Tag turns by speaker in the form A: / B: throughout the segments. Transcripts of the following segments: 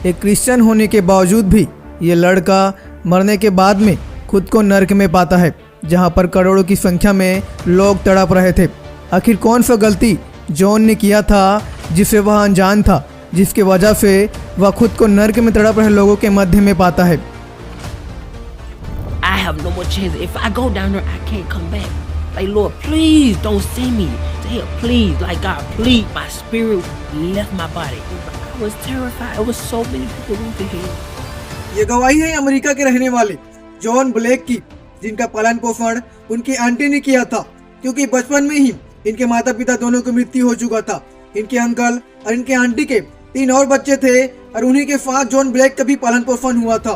A: एक क्रिश्चियन होने के बावजूद भी ये लड़का मरने के बाद में खुद को नर्क में पाता है, जहाँ पर करोड़ों की संख्या में लोग तड़प रहे थे। आखिर कौन सा गलती जॉन ने किया था जिसे वह अनजान था, जिसकी वजह से वह खुद को नर्क में तड़प रहे लोगों के मध्य में पाता है।
B: I have no more chance. If I go down there, I can't come back. Like, Lord, please don't send me to hell. Please, like, God, please. My spirit left my body. I was terrified. It was so many people went to hell.
A: ये गवाही है America के रहने वाले John black की, जिनका पालन पोषण उनकी आंटी ने किया था, क्योंकि बचपन में ही इनके माता पिता दोनों की मृत्यु हो चुका था। इनके अंकल और इनके आंटी के 3 और बच्चे थे और उन्हीं के साथ जॉन ब्लैक का भी पालन पोषण हुआ था।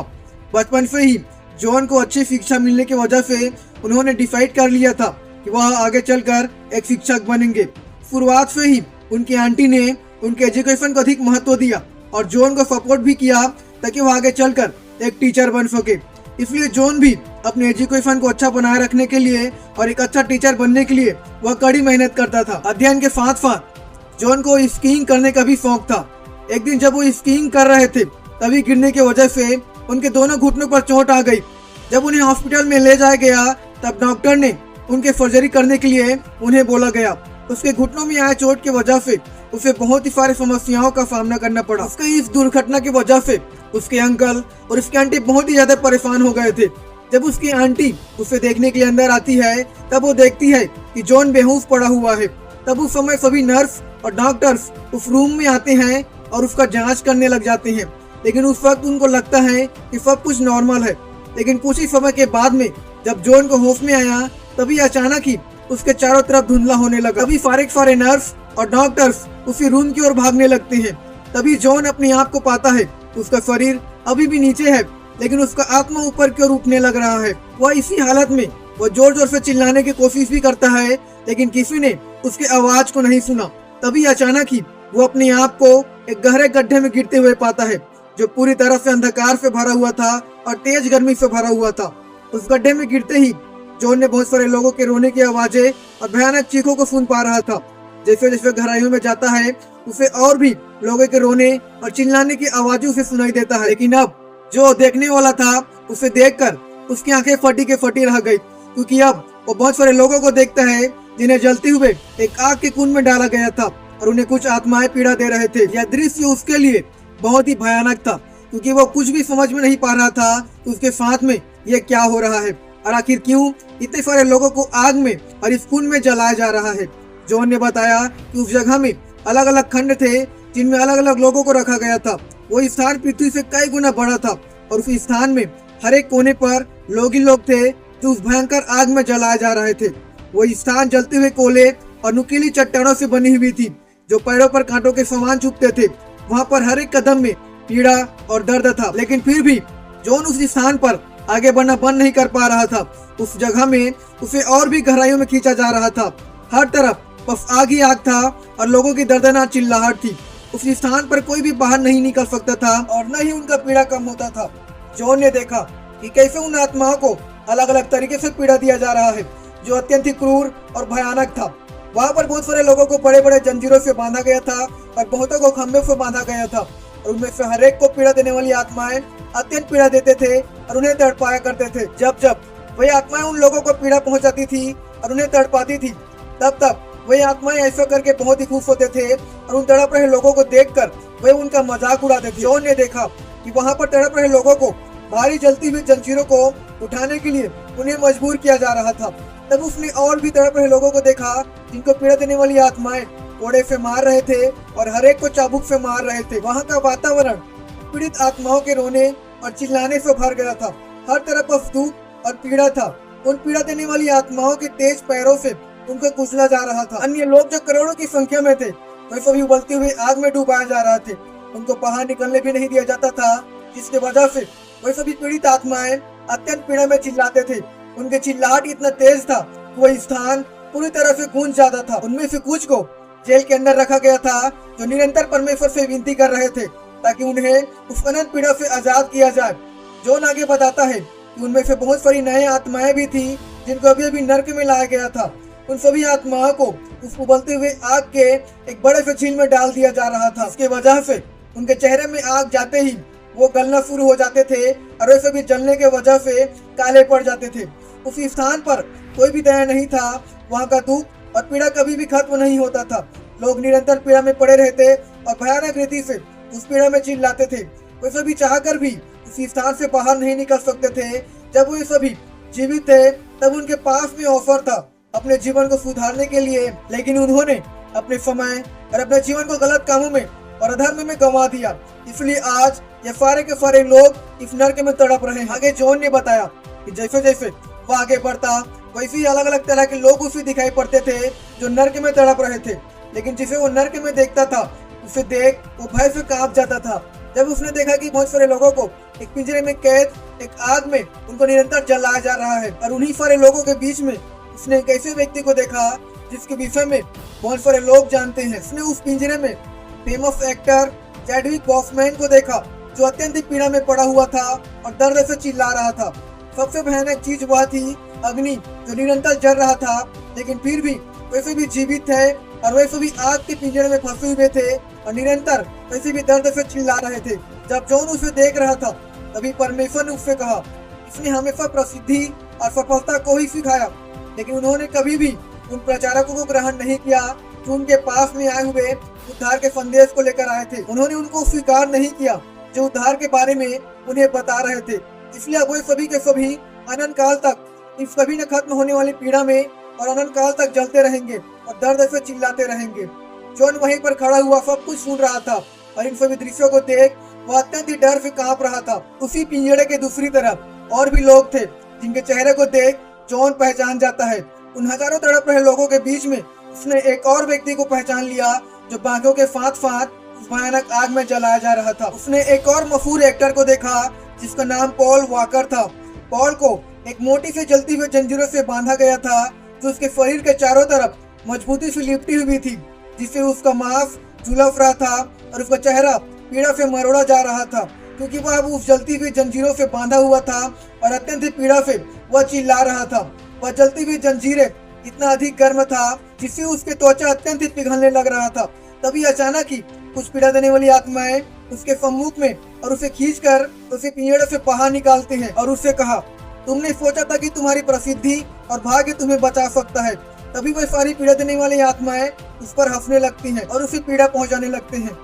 A: बचपन से ही जॉन को अच्छी शिक्षा मिलने की वजह से उन्होंने डिसाइड कर लिया था कि वह आगे चलकर एक शिक्षक बनेंगे। शुरुआत से ही उनकी आंटी ने उनके एजुकेशन को अधिक महत्व दिया और जॉन को सपोर्ट भी किया ताकि वह आगे चलकर एक टीचर बन सके। इसलिए जॉन भी अपने एजुकेशन को अच्छा बनाए रखने के लिए और एक अच्छा टीचर बनने के लिए वह कड़ी मेहनत करता था। अध्ययन के साथ साथ जॉन को स्कीइंग करने का भी शौक था। एक दिन जब वो स्कीइंग कर रहे थे, तभी गिरने की वजह से उनके दोनों घुटनों पर चोट आ गई। जब उन्हें हॉस्पिटल में ले जाया गया, तब डॉक्टर ने उनके सर्जरी करने के लिए उन्हें बोला गया। उसके घुटनों में आए चोट की वजह से उसे बहुत ही सारी समस्याओं का सामना करना पड़ा। उसके इस दुर्घटना की वजह से उसके अंकल और उसकी आंटी बहुत ही ज्यादा परेशान हो गए थे। जब उसकी आंटी उसे देखने के लिए अंदर आती है, तब वो देखती है कि जॉन बेहोश पड़ा हुआ है। तब उस समय सभी नर्स और डॉक्टर्स उस रूम में आते हैं और उसका जांच करने लग जाते हैं, लेकिन उस वक्त उनको लगता है कि सब कुछ नॉर्मल है। लेकिन कुछ ही समय के बाद में जब जॉन को होश में आया, तभी अचानक ही उसके चारों तरफ धुंधला होने लगा। तभी सारे नर्स और डॉक्टर्स उसी रूम की ओर भागने लगते हैं। तभी जॉन अपने आप को पाता है उसका शरीर अभी भी नीचे है, लेकिन उसका आत्मा ऊपर की ओर उठने लग रहा है। वह इसी हालत में वह जोर जोर से चिल्लाने की कोशिश भी करता है, लेकिन किसी ने उसकी आवाज को नहीं सुना। तभी अचानक ही वो अपने आप को एक गहरे गड्ढे में गिरते हुए पाता है, जो पूरी तरह से अंधकार से भरा हुआ था और तेज गर्मी से भरा हुआ था। उस गड्ढे में गिरते ही जॉन ने बहुत सारे लोगों के रोने की आवाजें और भयानक चीखों को सुन पा रहा था। जैसे जैसे गहराइयों में जाता है, उसे और भी लोगों के रोने और चिल्लाने की आवाजें उसे सुनाई देता है। लेकिन अब जो देखने वाला था, उसे देखकर उसकी आंखें फटी के फटी रह गई, क्योंकि अब वो बहुत सारे लोगों को देखता है जिन्हें जलते हुए एक आग के कुंड में डाला गया था और उन्हें कुछ आत्माएं पीड़ा दे रहे थे। यह दृश्य उसके लिए बहुत ही भयानक था, क्योंकि वो कुछ भी समझ में नहीं पा रहा था कि उसके साथ में ये क्या हो रहा है और आखिर क्यों इतने सारे लोगों को आग में और इस कुंड में जलाया जा रहा है। जॉन ने बताया कि उस जगह में अलग अलग खंड थे, जिनमें अलग अलग लोगों को रखा गया था। वो स्थान पृथ्वी से कई गुना बड़ा था और उस स्थान में हर एक कोने पर लोग ही लोग थे जो उस भयंकर आग में जलाए जा रहे थे। वो स्थान जलते हुए कोयले और नुकीली चट्टानों से बनी हुई थी, जो पैरों पर कांटों के समान चुभते थे। वहाँ पर हर एक कदम में पीड़ा और दर्द था, लेकिन फिर भी जॉन उस स्थान पर आगे बढ़ना बंद नहीं कर पा रहा था। उस जगह में उसे और भी गहराइयों में खींचा जा रहा था। हर तरफ बस आग ही आग था और लोगों की दर्दनाक चिल्लाहट थी। उस स्थान पर कोई भी बाहर नहीं निकल सकता था और न ही उनका पीड़ा कम होता था। जॉन ने देखा कि कैसे उन आत्माओं को अलग अलग तरीके से पीड़ा दिया जा रहा है, जो अत्यंत ही क्रूर और भयानक था। वहाँ पर बहुत सारे लोगों को बड़े बड़े जंजीरों से बांधा गया था और बहुतों को खंभे से बांधा गया था, और उनमें से हर एक को पीड़ा देने वाली आत्माएं अत्यंत पीड़ा देते थे और उन्हें तड़पाया करते थे। जब जब वही आत्माएं उन लोगों को पीड़ा पहुंचाती थी और उन्हें तड़पाती थी, तब तब वही आत्माएं ऐसा करके बहुत ही खुश होते थे और उन तड़प रहे लोगों को देखकर वही उनका मजाक उड़ाते थे। जॉन ने देखा कि वहाँ पर तड़प रहे लोगों को भारी जलती हुई जंजीरों को उठाने के लिए उन्हें मजबूर किया जा रहा था। तब उसने और भी तड़प रहे लोगों को देखा, जिनको पीड़ा देने वाली आत्माएं कोड़े से मार रहे थे और हर एक को चाबुक से मार रहे थे। वहाँ का वातावरण पीड़ित आत्माओं के रोने और चिल्लाने से भर गया था। हर तरफ दुख और पीड़ा था। उन पीड़ा देने वाली आत्माओं के तेज पैरों से उनको कुचला जा रहा था। अन्य लोग जो करोड़ों की संख्या में थे, वे सभी उबलती हुई आग में डुबाए जा रहे थे। उनको बाहर निकलने भी नहीं दिया जाता था, जिसके वजह से वे सभी पीड़ित आत्माएं अत्यंत पीड़ा में चिल्लाते थे। उनके चिल्लाहट इतना तेज था कि वह स्थान पूरी तरह से गूंज जाता था। उनमें से कुछ को जेल के अंदर रखा गया था, जो निरंतर परमेश्वर से विनती कर रहे थे ताकि उन्हें उस अनंत पीड़ा से आजाद किया जाए। जॉन आगे बताता है कि उनमें से बहुत सारी नई आत्माएं भी थी, जिनको अभी अभी नर्क में लाया गया था। उन सभी आत्माओं को उस उबलते हुए आग के एक बड़े से झील में डाल दिया जा रहा था। इसके वजह से उनके चेहरे में आग जाते ही वो गलना शुरू हो जाते थे और वे सभी जलने के वजह से काले पड़ जाते थे। उस स्थान पर कोई भी दया नहीं था। वहाँ का दुख और पीड़ा कभी भी खत्म नहीं होता था। लोग निरंतर पीड़ा में पड़े रहते और भयानक रीति से उस पीड़ा में चिल्लाते थे। वे सभी चाहकर भी उस स्थान से बाहर नहीं निकल सकते थे। जब वे सभी जीवित थे तब उनके पास में ऑफर था अपने जीवन को सुधारने के लिए, लेकिन उन्होंने अपने समय और अपने जीवन को गलत कामों में और अधर्म में गंवा दिया। इसलिए आज ये सारे के सारे लोग इस नरक में तड़प रहे हैं। आगे जॉन ने बताया कि जैसे जैसे वो आगे बढ़ता वैसे ही अलग अलग तरह के लोग उसे दिखाई पड़ते थे जो नरक में तड़प रहे थे, लेकिन जिसे वो नरक में देखता था उसे देख वो भय से कांप जाता था। जब उसने देखा कि बहुत सारे लोगों को एक पिंजरे में कैद एक आग में उनको निरंतर जलाया जा रहा है और उन्हीं सारे लोगों के बीच में उसने एक ऐसे व्यक्ति को देखा जिसके विषय में बहुत सारे लोग जानते हैं। उसने उस पिंजरे में फेमस एक्टर चैडविक बॉसमैन को देखा जो अत्यंत पीड़ा में पड़ा हुआ था और दर्द से चिल्ला रहा था। सबसे भयानक चीज वह थी अग्नि जो निरंतर जल रहा था, लेकिन फिर भी वैसे भी जीवित थे और वैसे भी आग के पिंजरे में फंसे हुए थे और निरंतर वैसे भी दर्द से चिल्ला रहे थे। जब जॉन उसे देख रहा था तभी परमेश्वर ने उससे कहा, इसने हमेशा प्रसिद्धि और सफलता को ही सिखाया, लेकिन उन्होंने कभी भी उन प्रचारकों को ग्रहण नहीं किया जो उनके पास में आए हुए उद्धार के संदेश को लेकर आए थे। उन्होंने उनको स्वीकार नहीं किया जो उद्धार के बारे में उन्हें बता रहे थे। इसलिए अब वे सभी के सभी अनंत काल तक इस कभी न खत्म होने वाली पीड़ा में और अनंत काल तक जलते रहेंगे और दर्द से चिल्लाते रहेंगे। जॉन वहीं पर खड़ा हुआ सब कुछ सुन रहा था और इन सभी दृश्यों को देख वह अत्यंत ही डर से कांप रहा था। उसी पिंजड़े के दूसरी तरफ और भी लोग थे जिनके चेहरे को देख जॉन पहचान जाता है। उन हजारों तड़प रहे लोगों के बीच में उसने एक और व्यक्ति को पहचान लिया जो बाघों के साथ साथ उस भयानक आग में जलाया जा रहा था। उसने एक और मशहूर एक्टर को देखा जिसका नाम पॉल वॉकर था। पॉल को एक मोटी से जलती हुई जंजीरों से बांधा गया था जो उसके शरीर के चारों तरफ मजबूती से लिपटी हुई थी, जिससे उसका मांस झुलस रहा था और उसका चेहरा पीड़ा से मरोड़ा जा रहा था क्योंकि वह अब उस जलती हुई जंजीरों से बांधा हुआ था और अत्यंत पीड़ा से वह चिल्ला रहा था। वह जलती हुई जंजीरें इतना अधिक गर्म था जिससे उसके त्वचा अत्यंत पिघलने लग रहा था। तभी अचानक ही कुछ पीड़ा देने वाली आत्माएं उसके सम्मुख में और उसे खींचकर उसे पिंजड़े से बाहर निकालते हैं और उससे कहा, तुमने सोचा था कि तुम्हारी प्रसिद्धि और भाग्य तुम्हें बचा सकता है। तभी वह सारी पीड़ा देने वाली आत्माएं उस पर हंसने लगती हैं और उसे पीड़ा पहुंचाने लगते हैं।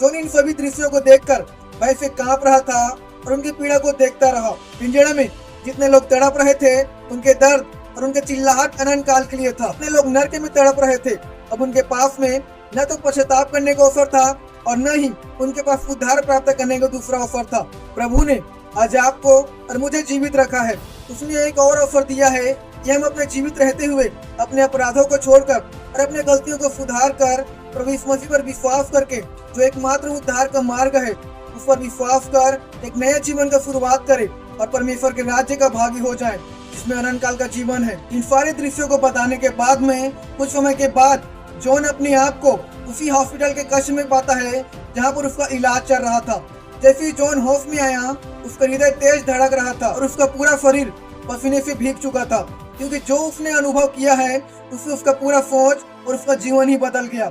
A: जॉन इन सभी दृश्यों को देखकर भय से कांप रहा था और उनकी पीड़ा को देखता रहा। पिंजड़े में जितने लोग तड़प रहे थे उनके दर्द और उनके चिल्लाहट अनंत काल के लिए था। जितने लोग नरक में तड़प रहे थे अब उनके पास में न तो पश्चाताप करने का अवसर था और न ही उनके पास उद्धार प्राप्त करने का दूसरा अवसर था। प्रभु ने आज आपको और मुझे जीवित रखा है। उसने एक और अवसर दिया है कि हम अपने जीवित रहते हुए अपने अपराधों को छोड़कर और अपने गलतियों को सुधार कर प्रभु यीशु मसीह पर विश्वास करके जो एकमात्र उद्धार का मार्ग है उस पर विश्वास कर एक नया जीवन का शुरुआत करे और परमेश्वर के राज्य का भागी हो जाए जिसमें अनंत काल का जीवन है। इन सारे दृश्यों को बताने के बाद में कुछ समय के बाद जॉन अपने आप को उसी हॉस्पिटल के कक्ष में पाता है जहाँ पर उसका इलाज चल रहा था। जैसे ही जॉन होश में आया उसका हृदय तेज धड़क रहा था और उसका पूरा शरीर पसीने से भीग चुका था क्योंकि जो उसने अनुभव किया है उससे उसका पूरा सोच और उसका जीवन ही बदल गया।